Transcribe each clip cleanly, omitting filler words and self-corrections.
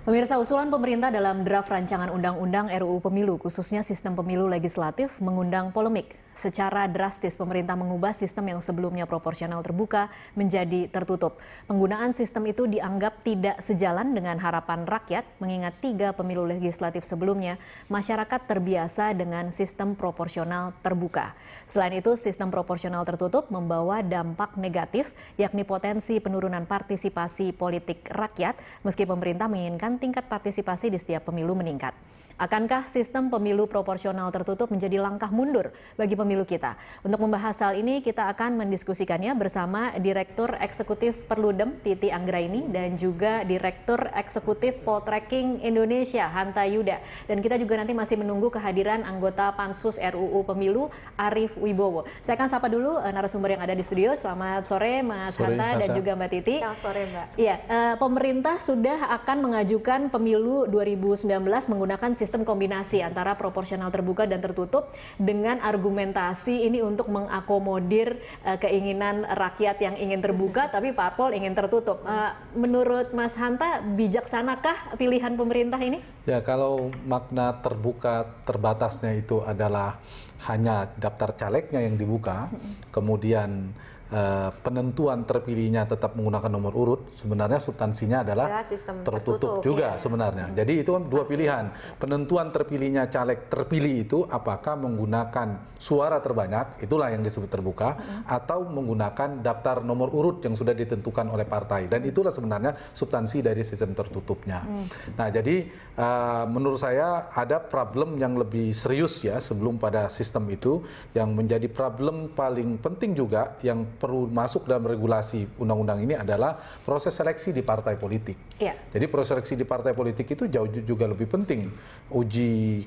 Pemirsa, usulan pemerintah dalam draft rancangan undang-undang RUU Pemilu, khususnya sistem pemilu legislatif, mengundang polemik. Secara drastis, pemerintah mengubah sistem yang sebelumnya proporsional terbuka menjadi tertutup. Penggunaan sistem itu dianggap tidak sejalan dengan harapan rakyat, mengingat 3 pemilu legislatif sebelumnya, masyarakat terbiasa dengan sistem proporsional terbuka. Selain itu, sistem proporsional tertutup membawa dampak negatif, yakni potensi penurunan partisipasi politik rakyat, meski pemerintah menginginkan tingkat partisipasi di setiap pemilu meningkat. Akankah sistem pemilu proporsional tertutup menjadi langkah mundur bagi pemilu kita? Untuk membahas hal ini, kita akan mendiskusikannya bersama Direktur Eksekutif Perludem, Titi Anggraini, dan juga Direktur Eksekutif Poltreking Indonesia, Hanta Yuda. Dan kita juga nanti masih menunggu kehadiran anggota Pansus RUU Pemilu, Arief Wibowo. Saya akan sapa dulu narasumber yang ada di studio. Selamat sore, Mas Hanta dan juga Mbak Titi. Selamat sore, Mbak. Iya, pemerintah sudah akan mengajukan pemilu 2019 menggunakan sistem kombinasi antara proporsional terbuka dan tertutup dengan argumentasi ini untuk mengakomodir keinginan rakyat yang ingin terbuka tapi parpol ingin tertutup. Menurut Mas Hanta, bijaksanakah pilihan pemerintah ini? Ya, kalau makna terbuka terbatasnya itu adalah hanya daftar calegnya yang dibuka, kemudian penentuan terpilihnya tetap menggunakan nomor urut, sebenarnya substansinya adalah tertutup juga sebenarnya. Jadi itu kan dua pilihan. Penentuan terpilihnya caleg terpilih itu apakah menggunakan suara terbanyak, itulah yang disebut terbuka, atau menggunakan daftar nomor urut yang sudah ditentukan oleh partai. Dan itulah sebenarnya substansi dari sistem tertutupnya. Nah, jadi menurut saya ada problem yang lebih serius ya sebelum pada sistem itu, yang menjadi problem paling penting juga yang perlu masuk dalam regulasi undang-undang ini adalah proses seleksi di partai politik. Ya. Jadi proses seleksi di partai politik itu jauh juga lebih penting. Uji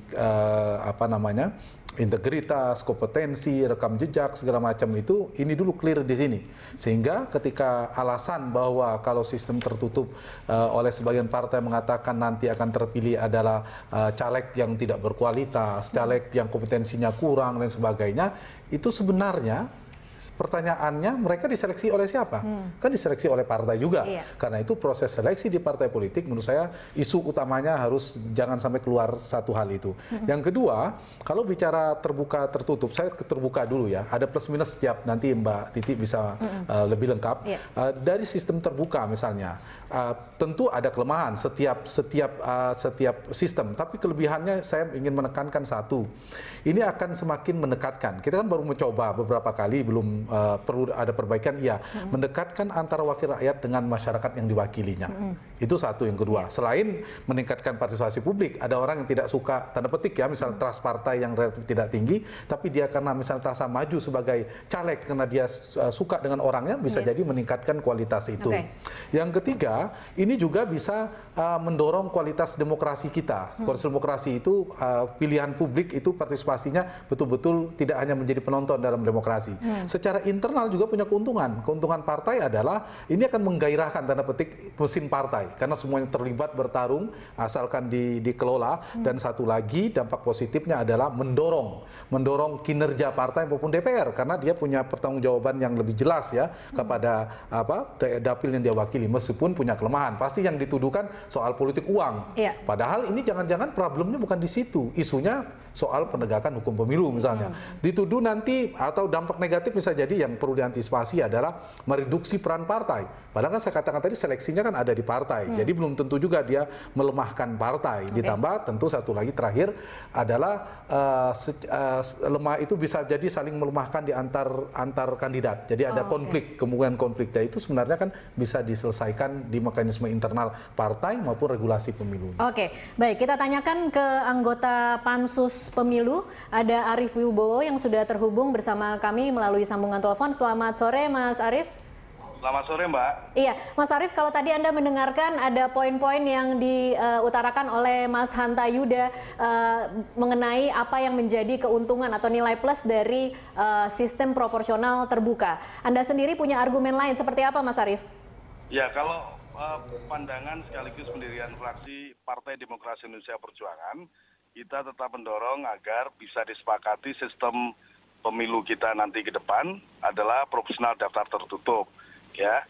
integritas, kompetensi, rekam jejak segala macam itu ini dulu clear di sini. Sehingga ketika alasan bahwa kalau sistem tertutup oleh sebagian partai mengatakan nanti akan terpilih adalah caleg yang tidak berkualitas, caleg yang kompetensinya kurang dan sebagainya, itu sebenarnya pertanyaannya mereka diseleksi oleh siapa? Kan diseleksi oleh partai juga. Iya. Karena itu proses seleksi di partai politik menurut saya isu utamanya harus jangan sampai keluar satu hal itu. Yang kedua, kalau bicara terbuka tertutup, saya terbuka dulu ya. Ada plus minus setiap, nanti Mbak Titi bisa lebih lengkap. Iya. Dari sistem terbuka misalnya, tentu ada kelemahan setiap sistem. Tapi kelebihannya saya ingin menekankan satu. Ini akan semakin mendekatkan. Kita kan baru mencoba beberapa kali, belum perlu ada perbaikan, mendekatkan antara wakil rakyat dengan masyarakat yang diwakilinya. Itu satu. Yang kedua, selain meningkatkan partisipasi publik, ada orang yang tidak suka, tanda petik ya, misal trust partai yang relatif tidak tinggi, tapi dia karena misal terasa maju sebagai caleg karena dia suka dengan orangnya, bisa jadi meningkatkan kualitas itu. Yang ketiga, ini juga bisa mendorong kualitas demokrasi kita. Kualitas demokrasi itu pilihan publik itu partisipasinya betul-betul tidak hanya menjadi penonton dalam demokrasi. Secara internal juga punya keuntungan. Keuntungan partai adalah ini akan menggairahkan tanda petik mesin partai karena semuanya terlibat bertarung asalkan dikelola. Dan satu lagi dampak positifnya adalah mendorong kinerja partai maupun DPR karena dia punya pertanggungjawaban yang lebih jelas ya kepada dapil yang dia wakili, meskipun punya kelemahan. Pasti yang dituduhkan soal politik uang. Padahal ini jangan-jangan problemnya bukan di situ. Isunya soal penegakan hukum pemilu misalnya. Dituduh nanti atau dampak negatif bisa jadi yang perlu diantisipasi adalah mereduksi peran partai. Padahal kan saya katakan tadi seleksinya kan ada di partai. Jadi belum tentu juga dia melemahkan partai. Ditambah tentu satu lagi terakhir adalah lemah itu bisa jadi saling melemahkan di antar kandidat. Jadi ada konflik, kemungkinan konflik. Dan itu sebenarnya kan bisa diselesaikan di mekanisme internal partai maupun regulasi pemilu. Oke, baik, kita tanyakan ke anggota Pansus Pemilu. Ada Arief Wibowo yang sudah terhubung bersama kami melalui sambungan telepon. Selamat sore, Mas Arief. Selamat sore, Mbak. Iya, Mas Arief, kalau tadi Anda mendengarkan ada poin-poin yang diutarakan oleh Mas Hanta Yuda mengenai apa yang menjadi keuntungan atau nilai plus dari sistem proporsional terbuka. Anda sendiri punya argumen lain seperti apa, Mas Arief? Ya, kalau pandangan sekaligus pendirian fraksi Partai Demokrasi Indonesia Perjuangan, kita tetap mendorong agar bisa disepakati sistem pemilu kita nanti ke depan adalah proporsional daftar tertutup. Ya,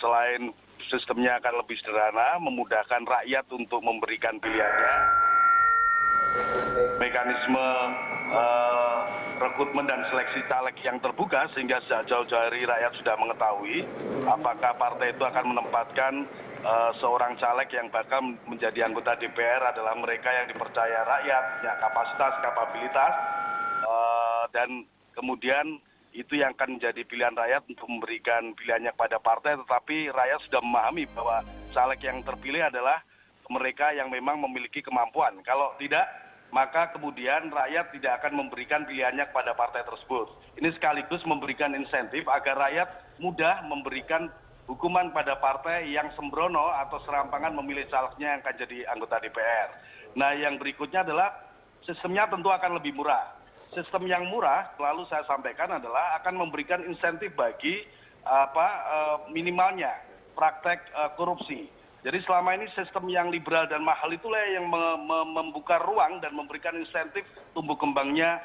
selain sistemnya akan lebih sederhana, memudahkan rakyat untuk memberikan pilihannya. Mekanisme rekrutmen dan seleksi caleg yang terbuka sehingga sejak jauh-jauh hari rakyat sudah mengetahui apakah partai itu akan menempatkan seorang caleg yang bakal menjadi anggota DPR adalah mereka yang dipercaya rakyat, punya kapasitas, kapabilitas, dan kemudian itu yang akan menjadi pilihan rakyat untuk memberikan pilihannya kepada partai, tetapi rakyat sudah memahami bahwa caleg yang terpilih adalah mereka yang memang memiliki kemampuan. Kalau tidak, maka kemudian rakyat tidak akan memberikan pilihannya kepada partai tersebut. Ini sekaligus memberikan insentif agar rakyat mudah memberikan hukuman pada partai yang sembrono atau serampangan memilih calegnya yang akan jadi anggota DPR. Nah, yang berikutnya adalah sistemnya tentu akan lebih murah. Sistem yang murah, selalu saya sampaikan adalah akan memberikan insentif bagi minimalnya praktek korupsi. Jadi selama ini sistem yang liberal dan mahal itulah yang membuka ruang dan memberikan insentif tumbuh kembangnya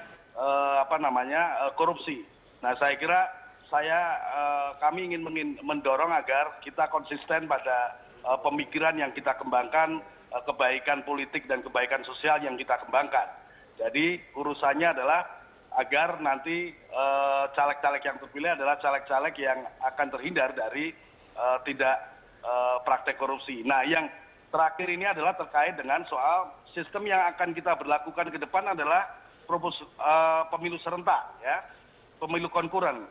korupsi. Nah, saya kira kami ingin mendorong agar kita konsisten pada pemikiran yang kita kembangkan, kebaikan politik dan kebaikan sosial yang kita kembangkan. Jadi urusannya adalah agar nanti caleg-caleg yang terpilih adalah caleg-caleg yang akan terhindar dari tidak praktek korupsi. Nah, yang terakhir ini adalah terkait dengan soal sistem yang akan kita berlakukan ke depan adalah pemilu serentak, ya, pemilu konkuren.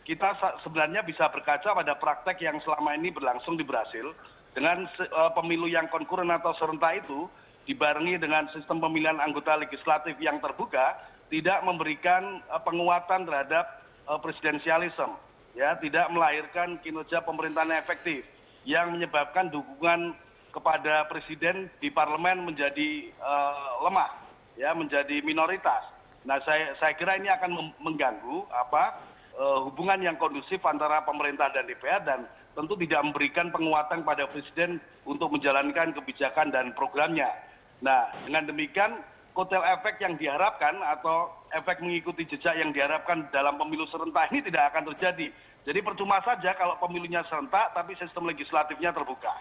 Kita sebenarnya bisa berkaca pada praktek yang selama ini berlangsung di Brasil dengan pemilu yang konkuren atau serentak itu dibarengi dengan sistem pemilihan anggota legislatif yang terbuka, tidak memberikan penguatan terhadap presidensialisme, ya, tidak melahirkan kinerja pemerintahan yang efektif, yang menyebabkan dukungan kepada presiden di parlemen menjadi lemah, ya, menjadi minoritas. Nah, saya kira ini akan mengganggu hubungan yang kondusif antara pemerintah dan DPR dan tentu tidak memberikan penguatan pada presiden untuk menjalankan kebijakan dan programnya. Nah, dengan demikian kotel efek yang diharapkan atau efek mengikuti jejak yang diharapkan dalam pemilu serentak ini tidak akan terjadi. Jadi percuma saja kalau pemilunya serentak tapi sistem legislatifnya terbuka.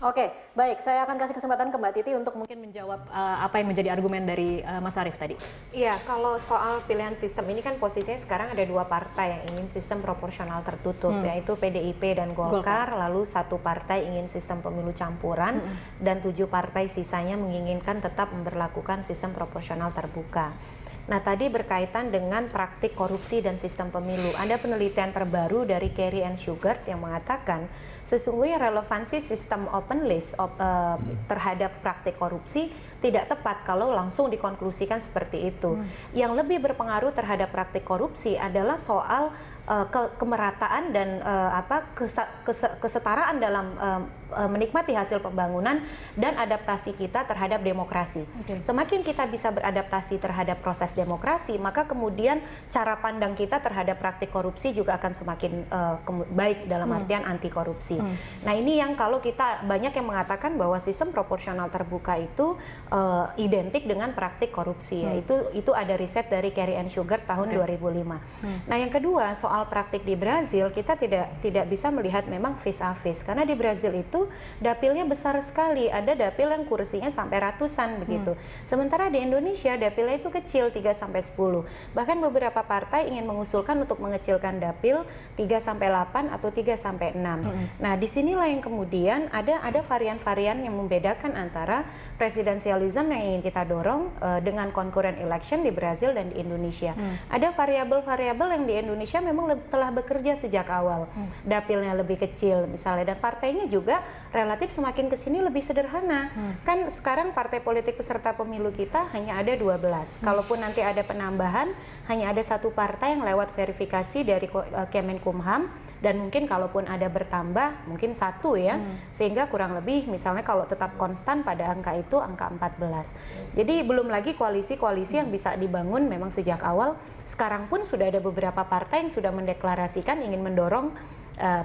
Oke, baik. Saya akan kasih kesempatan ke Mbak Titi untuk mungkin menjawab apa yang menjadi argumen dari Mas Arief tadi. Iya, kalau soal pilihan sistem ini kan posisinya sekarang ada dua partai yang ingin sistem proporsional tertutup, yaitu PDIP dan Golkar. Lalu satu partai ingin sistem pemilu campuran, dan 7 partai sisanya menginginkan tetap memberlakukan sistem proporsional terbuka. Nah, tadi berkaitan dengan praktik korupsi dan sistem pemilu. Ada penelitian terbaru dari Carey and Sugart yang mengatakan sesungguhnya relevansi sistem open list terhadap praktik korupsi tidak tepat kalau langsung dikonklusikan seperti itu. Yang lebih berpengaruh terhadap praktik korupsi adalah soal kemerataan dan kesetaraan dalam menikmati hasil pembangunan dan adaptasi kita terhadap demokrasi. Semakin kita bisa beradaptasi terhadap proses demokrasi, maka kemudian cara pandang kita terhadap praktik korupsi juga akan semakin baik dalam artian anti korupsi. Nah, ini yang kalau kita banyak yang mengatakan bahwa sistem proporsional terbuka itu identik dengan praktik korupsi. Itu ada riset dari Carey and Sugart tahun 2005. Nah, yang kedua soal praktik di Brazil, kita tidak bisa melihat memang face a face karena di Brazil itu dapilnya besar sekali, ada dapil yang kursinya sampai ratusan begitu. Sementara di Indonesia dapilnya itu kecil, 3-10. Bahkan beberapa partai ingin mengusulkan untuk mengecilkan dapil 3-8 atau 3-6. Nah, disinilah yang kemudian ada varian-varian yang membedakan antara presidensialisme yang ingin kita dorong dengan concurrent election di Brazil dan di Indonesia. Ada variabel-variabel yang di Indonesia memang telah bekerja sejak awal. Dapilnya lebih kecil misalnya, dan partainya juga relatif semakin ke sini lebih sederhana. Kan sekarang partai politik peserta pemilu kita hanya ada 12. Kalaupun nanti ada penambahan, hanya ada satu partai yang lewat verifikasi dari Kemenkumham, dan mungkin kalaupun ada bertambah mungkin satu, ya. Sehingga kurang lebih misalnya kalau tetap konstan pada angka itu angka 14. Jadi belum lagi koalisi-koalisi yang bisa dibangun memang sejak awal. Sekarang pun sudah ada beberapa partai yang sudah mendeklarasikan ingin mendorong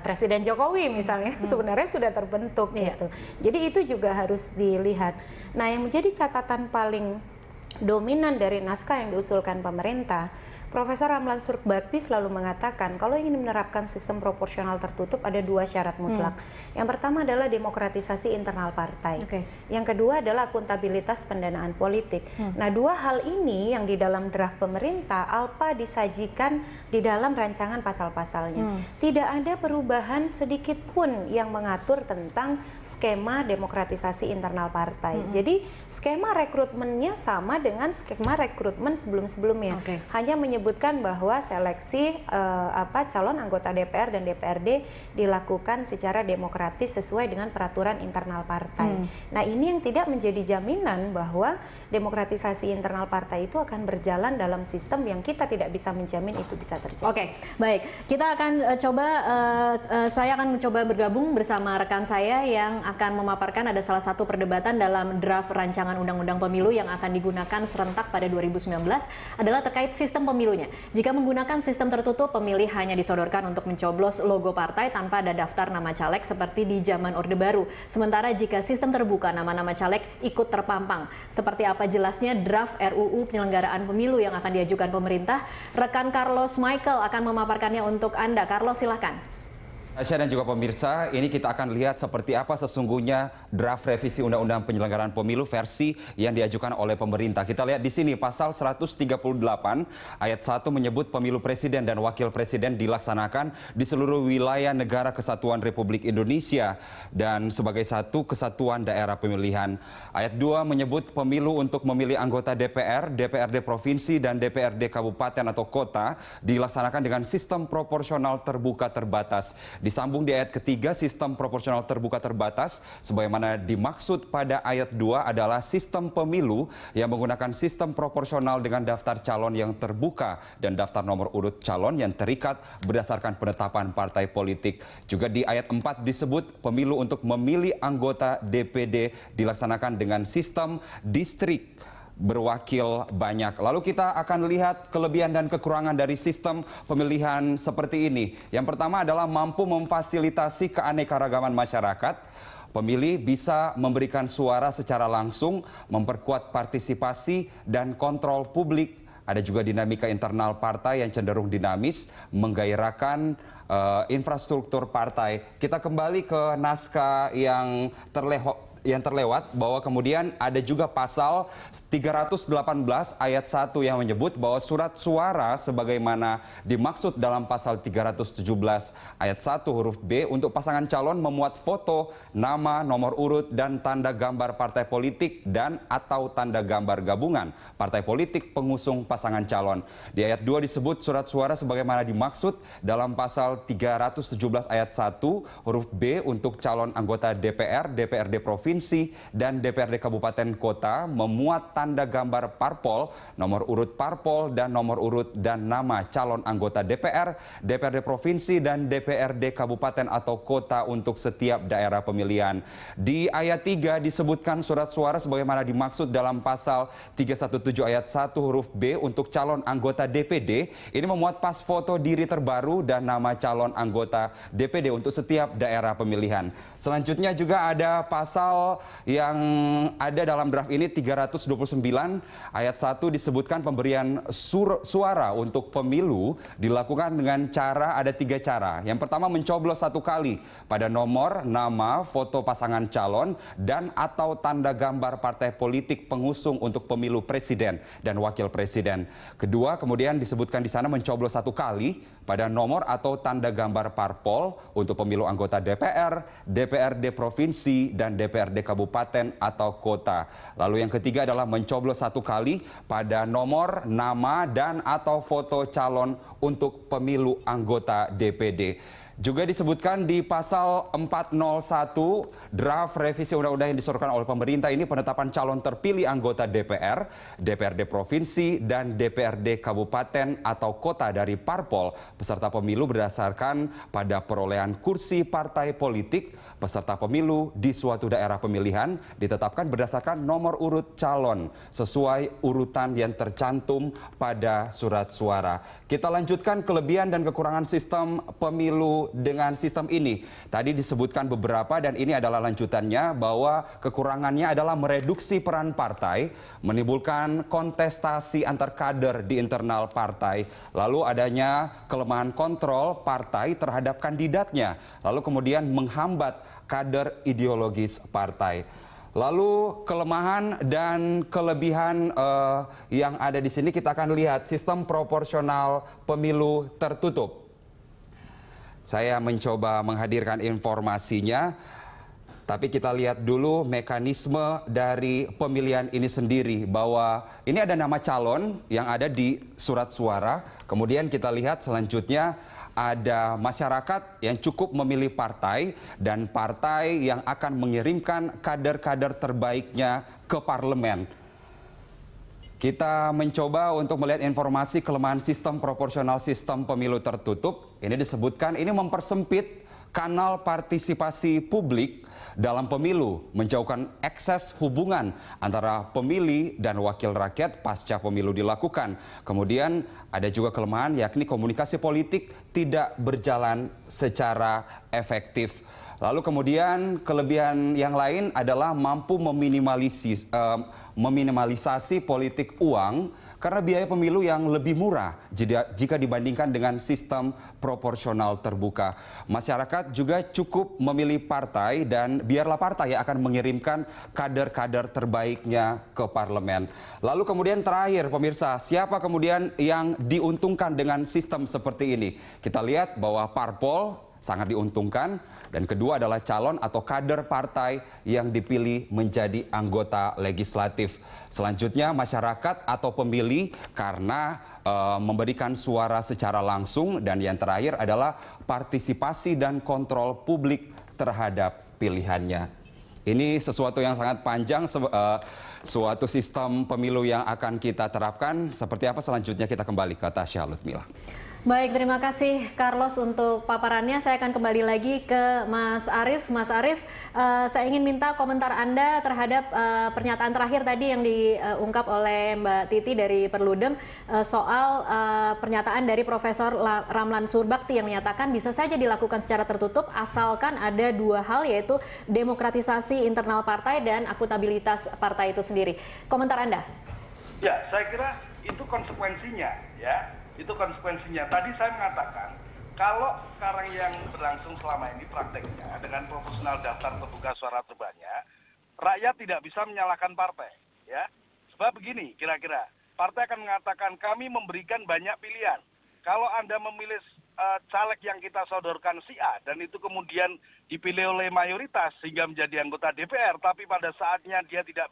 Presiden Jokowi misalnya, sebenarnya sudah terbentuk gitu. Jadi itu juga harus dilihat. Nah, yang menjadi catatan paling dominan dari naskah yang diusulkan pemerintah Profesor Ramlan Surbakti selalu mengatakan kalau ingin menerapkan sistem proporsional tertutup ada 2 syarat mutlak. Yang pertama adalah demokratisasi internal partai. Yang kedua adalah akuntabilitas pendanaan politik. Nah, 2 hal ini yang di dalam draft pemerintah ALPA disajikan di dalam rancangan pasal-pasalnya. Tidak ada perubahan sedikit pun yang mengatur tentang skema demokratisasi internal partai. Jadi skema rekrutmennya sama dengan skema rekrutmen sebelum-sebelumnya. Hanya menyebutkan bahwa seleksi calon anggota DPR dan DPRD dilakukan secara demokratis sesuai dengan peraturan internal partai. Nah, ini yang tidak menjadi jaminan bahwa demokratisasi internal partai itu akan berjalan dalam sistem yang kita tidak bisa menjamin itu bisa terjadi. Oke, baik. Kita akan saya akan mencoba bergabung bersama rekan saya yang akan memaparkan ada salah satu perdebatan dalam draft rancangan undang-undang pemilu yang akan digunakan serentak pada 2019 adalah terkait sistem pemilunya. Jika menggunakan sistem tertutup, pemilih hanya disodorkan untuk mencoblos logo partai tanpa ada daftar nama caleg seperti di zaman Orde Baru. Sementara jika sistem terbuka, nama-nama caleg ikut terpampang. Seperti apa jelasnya draft RUU penyelenggaraan pemilu yang akan diajukan pemerintah? Rekan Carlos Michael akan memaparkannya untuk Anda. Carlos, silakan. Aisyah dan juga pemirsa, ini kita akan lihat seperti apa sesungguhnya draft revisi Undang-Undang Penyelenggaraan Pemilu versi yang diajukan oleh pemerintah. Kita lihat di sini pasal 138 ayat 1 menyebut pemilu presiden dan wakil presiden dilaksanakan di seluruh wilayah negara kesatuan Republik Indonesia dan sebagai satu kesatuan daerah pemilihan. Ayat 2 menyebut pemilu untuk memilih anggota DPR, DPRD provinsi dan DPRD kabupaten atau kota dilaksanakan dengan sistem proporsional terbuka terbatas. Disambung di ayat ketiga, sistem proporsional terbuka terbatas sebagaimana dimaksud pada ayat 2 adalah sistem pemilu yang menggunakan sistem proporsional dengan daftar calon yang terbuka dan daftar nomor urut calon yang terikat berdasarkan penetapan partai politik. Juga di ayat 4 disebut pemilu untuk memilih anggota DPD dilaksanakan dengan sistem distrik berwakil banyak. Lalu kita akan lihat kelebihan dan kekurangan dari sistem pemilihan seperti ini. Yang pertama adalah mampu memfasilitasi keanekaragaman masyarakat. Pemilih bisa memberikan suara secara langsung, memperkuat partisipasi dan kontrol publik. Ada juga dinamika internal partai yang cenderung dinamis, menggairahkan infrastruktur partai. Kita kembali ke naskah yang terlewat bahwa kemudian ada juga pasal 318 ayat 1 yang menyebut bahwa surat suara sebagaimana dimaksud dalam pasal 317 ayat 1 huruf B untuk pasangan calon memuat foto, nama, nomor urut dan tanda gambar partai politik dan atau tanda gambar gabungan partai politik pengusung pasangan calon. Di ayat 2 disebut surat suara sebagaimana dimaksud dalam pasal 317 ayat 1 huruf B untuk calon anggota DPR, DPRD provinsi dan DPRD kabupaten kota memuat tanda gambar parpol, nomor urut parpol dan nomor urut dan nama calon anggota DPR, DPRD provinsi dan DPRD kabupaten atau kota untuk setiap daerah pemilihan. Di ayat 3 disebutkan surat suara sebagaimana dimaksud dalam pasal 317 ayat 1 huruf B untuk calon anggota DPD. Ini memuat pas foto diri terbaru dan nama calon anggota DPD untuk setiap daerah pemilihan. Selanjutnya juga ada pasal yang ada dalam draft ini 329 ayat 1 disebutkan pemberian suara untuk pemilu dilakukan dengan cara ada 3 cara. Yang pertama mencoblos 1 kali pada nomor, nama, foto pasangan calon dan atau tanda gambar partai politik pengusung untuk pemilu presiden dan wakil presiden. Kedua, kemudian disebutkan di sana mencoblos 1 kali pada nomor atau tanda gambar parpol untuk pemilu anggota DPR, DPRD provinsi dan DPRD kabupaten atau kota. Lalu yang ketiga adalah mencoblos 1 kali pada nomor, nama dan atau foto calon untuk pemilu anggota DPD. Juga disebutkan di pasal 401 draft revisi undang-undang yang disodorkan oleh pemerintah ini penetapan calon terpilih anggota DPR, DPRD provinsi dan DPRD kabupaten atau kota dari parpol peserta pemilu berdasarkan pada perolehan kursi partai politik peserta pemilu di suatu daerah pemilihan ditetapkan berdasarkan nomor urut calon sesuai urutan yang tercantum pada surat suara. Kita lanjutkan kelebihan dan kekurangan sistem pemilu pemilu dengan sistem ini? Tadi disebutkan beberapa dan ini adalah lanjutannya bahwa kekurangannya adalah mereduksi peran partai, menimbulkan kontestasi antar kader di internal partai, lalu adanya kelemahan kontrol partai terhadap kandidatnya, lalu kemudian menghambat kader ideologis partai. Lalu kelemahan dan kelebihan yang ada di sini kita akan lihat sistem proporsional pemilu tertutup. Saya mencoba menghadirkan informasinya, tapi kita lihat dulu mekanisme dari pemilihan ini sendiri, bahwa ini ada nama calon yang ada di surat suara, kemudian kita lihat selanjutnya ada masyarakat yang cukup memilih partai dan partai yang akan mengirimkan kader-kader terbaiknya ke parlemen. Kita mencoba untuk melihat informasi kelemahan sistem proporsional sistem pemilu tertutup. Ini disebutkan ini mempersempit kanal partisipasi publik dalam pemilu, menjauhkan ekses hubungan antara pemilih dan wakil rakyat pasca pemilu dilakukan. Kemudian ada juga kelemahan, yakni komunikasi politik tidak berjalan secara efektif. Lalu kemudian kelebihan yang lain adalah mampu meminimalisasi politik uang karena biaya pemilu yang lebih murah jika dibandingkan dengan sistem proporsional terbuka. Masyarakat juga cukup memilih partai dan biarlah partai yang akan mengirimkan kader-kader terbaiknya ke parlemen. Lalu kemudian terakhir pemirsa, siapa kemudian yang diuntungkan dengan sistem seperti ini? Kita lihat bahwa parpol sangat diuntungkan, dan kedua adalah calon atau kader partai yang dipilih menjadi anggota legislatif. Selanjutnya masyarakat atau pemilih karena memberikan suara secara langsung, dan yang terakhir adalah partisipasi dan kontrol publik terhadap pilihannya. Ini sesuatu yang sangat panjang, suatu sistem pemilu yang akan kita terapkan. Seperti apa selanjutnya kita kembali ke Tasya Lutmila. Baik, terima kasih Carlos untuk paparannya. Saya akan kembali lagi ke Mas Arief. Mas Arief, saya ingin minta komentar Anda terhadap pernyataan terakhir tadi yang diungkap oleh Mbak Titi dari Perludem soal pernyataan dari Profesor Ramlan Surbakti yang menyatakan bisa saja dilakukan secara tertutup asalkan ada dua hal, yaitu demokratisasi internal partai dan akuntabilitas partai itu sendiri. Komentar Anda? Ya, saya kira itu konsekuensinya, ya. Itu konsekuensinya. Tadi saya mengatakan, kalau sekarang yang berlangsung selama ini prakteknya dengan proporsional daftar terbuka suara terbanyak, rakyat tidak bisa menyalahkan partai, ya. Sebab begini, kira-kira partai akan mengatakan kami memberikan banyak pilihan. Kalau Anda memilih caleg yang kita sodorkan si A dan itu kemudian dipilih oleh mayoritas sehingga menjadi anggota DPR, tapi pada saatnya dia tidak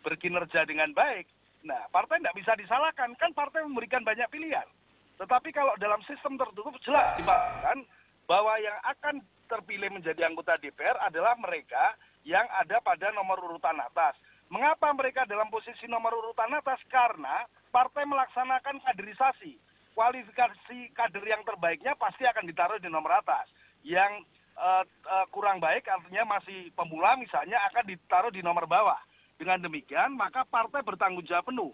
berkinerja dengan baik, nah partai tidak bisa disalahkan, kan partai memberikan banyak pilihan. Tetapi kalau dalam sistem tertutup jelas dipastikan bahwa yang akan terpilih menjadi anggota DPR adalah mereka yang ada pada nomor urutan atas. Mengapa mereka dalam posisi nomor urutan atas? Karena partai melaksanakan kaderisasi. Kualifikasi kader yang terbaiknya pasti akan ditaruh di nomor atas. Yang kurang baik artinya masih pemula misalnya akan ditaruh di nomor bawah. Dengan demikian maka partai bertanggung jawab penuh.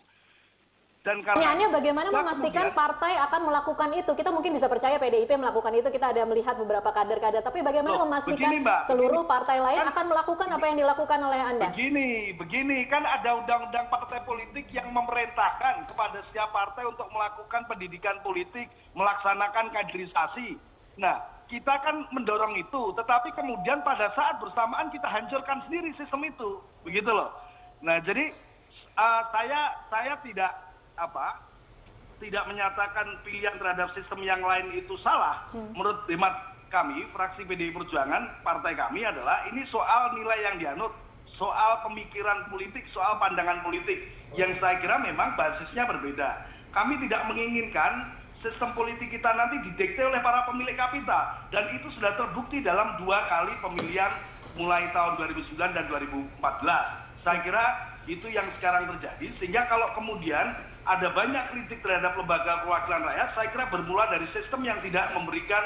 Dan pertanyaannya bagaimana memastikan partai akan melakukan itu? Kita mungkin bisa percaya PDIP melakukan itu, kita ada melihat beberapa kader-kader, tapi bagaimana memastikan seluruh partai lain akan melakukan apa yang dilakukan oleh Anda? Begini, kan ada undang-undang partai politik yang memerintahkan kepada setiap partai untuk melakukan pendidikan politik, melaksanakan kaderisasi. Nah, kita kan mendorong itu, tetapi kemudian pada saat bersamaan kita hancurkan sendiri sistem itu, begitu loh. Nah, jadi saya tidak menyatakan pilihan terhadap sistem yang lain itu salah. Menurut hemat kami, fraksi PDI Perjuangan, partai kami adalah ini soal nilai yang dianut, soal pemikiran politik, soal pandangan politik, yang saya kira memang basisnya berbeda. Kami tidak menginginkan sistem politik kita nanti didikte oleh para pemilik kapital, dan itu sudah terbukti dalam 2 kali pemilihan mulai tahun 2009 dan 2014. Saya kira itu yang sekarang terjadi, sehingga kalau kemudian ada banyak kritik terhadap lembaga perwakilan rakyat, saya kira bermula dari sistem yang tidak memberikan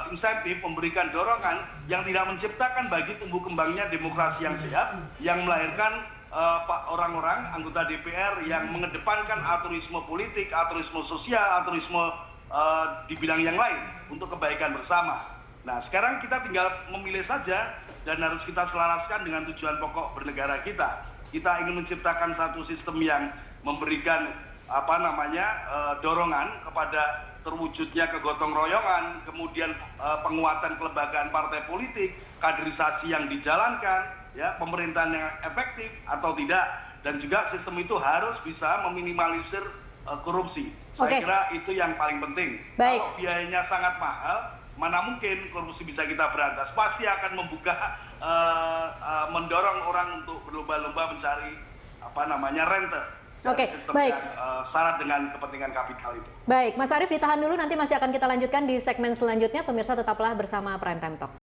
insentif, memberikan dorongan, yang tidak menciptakan bagi tumbuh kembangnya demokrasi yang sehat, yang melahirkan orang-orang anggota DPR yang mengedepankan altruisme politik, altruisme sosial, altruisme di bidang yang lain untuk kebaikan bersama. Nah, sekarang kita tinggal memilih saja dan harus kita selaraskan dengan tujuan pokok bernegara kita. Kita ingin menciptakan satu sistem yang memberikan dorongan kepada terwujudnya kegotong royongan, kemudian penguatan kelembagaan partai politik, kaderisasi yang dijalankan, ya, pemerintahan yang efektif atau tidak, dan juga sistem itu harus bisa meminimalisir korupsi. Saya kira itu yang paling penting. Baik. Kalau biayanya sangat mahal, mana mungkin korupsi bisa kita berantas? Pasti akan membuka, mendorong orang untuk berlomba-lomba mencari rente. Oke, baik. Syarat dengan kepentingan kapital itu. Baik, Mas Arief ditahan dulu, nanti masih akan kita lanjutkan di segmen selanjutnya. Pemirsa tetaplah bersama Prime Time Talk.